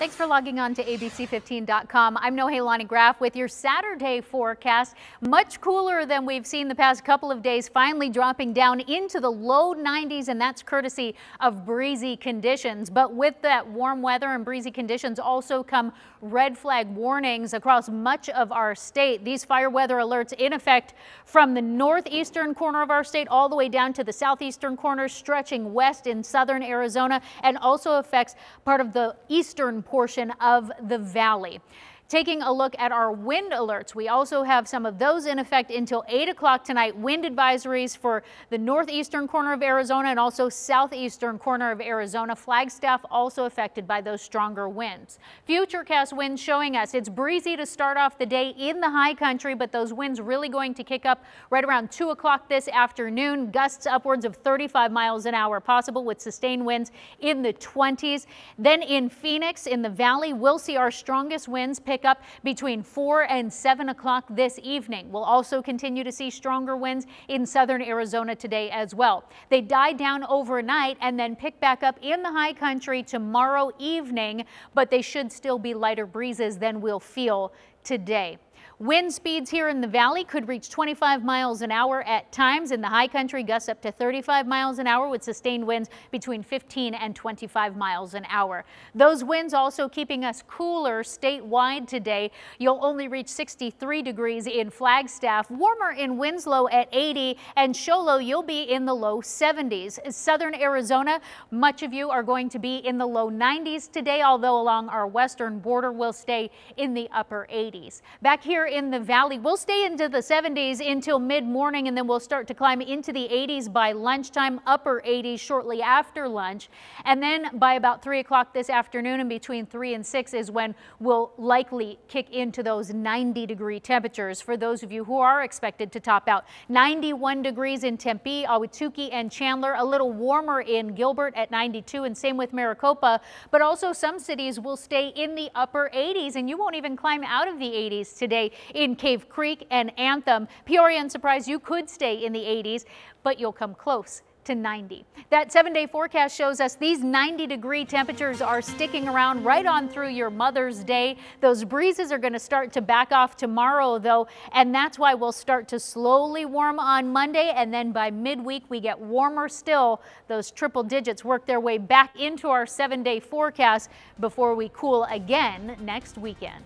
Thanks for logging on to abc15.com. I'm Nohelani Graff with your Saturday forecast. Much cooler than we've seen the past couple of days, finally dropping down into the low 90s, and that's courtesy of breezy conditions. But with that warm weather and breezy conditions also come red flag warnings across much of our state. These fire weather alerts in effect from the northeastern corner of our state all the way down to the southeastern corner, stretching west in southern Arizona, and also affects part of the eastern portion of the valley. Taking a look at our wind alerts, we also have some of those in effect until 8 o'clock tonight. Wind advisories for the northeastern corner of Arizona and also southeastern corner of Arizona. Flagstaff also affected by those stronger winds. Futurecast winds showing us it's breezy to start off the day in the high country, but those winds really going to kick up right around 2 o'clock this afternoon. Gusts upwards of 35 miles an hour possible with sustained winds in the 20s. Then in Phoenix, in the valley, we'll see our strongest winds pick up between 4 and 7 o'clock this evening. We'll also continue to see stronger winds in southern Arizona today as well. They die down overnight and then pick back up in the high country tomorrow evening, but they should still be lighter breezes than we'll feel today. Wind speeds here in the valley could reach 25 miles an hour at times. In the high country, gusts up to 35 miles an hour with sustained winds between 15 and 25 miles an hour. Those winds also keeping us cooler statewide today. You'll only reach 63 degrees in Flagstaff, warmer in Winslow at 80, and Show Low you'll be in the low 70s. Southern Arizona, much of you are going to be in the low 90s today, although along our western border we'll stay in the upper 80s. Back here in the valley, we'll stay into the 70s until mid-morning, and then we'll start to climb into the 80s by lunchtime, upper 80s shortly after lunch. And then by about 3 o'clock this afternoon, and between 3 and 6 is when we'll likely kick into those 90-degree temperatures for those of you who are expected to top out. 91 degrees in Tempe, Ahwatukee, and Chandler, a little warmer in Gilbert at 92, and same with Maricopa. But also some cities will stay in the upper 80s, and you won't even climb out of the 80s today in Cave Creek and Anthem. Peoria and Surprise, you could stay in the 80s, but you'll come close to 90. That 7-day forecast shows us these 90-degree temperatures are sticking around right on through your Mother's Day. Those breezes are going to start to back off tomorrow, though, and that's why we'll start to slowly warm on Monday, and then by midweek we get warmer still. Those triple digits work their way back into our 7-day forecast before we cool again next weekend.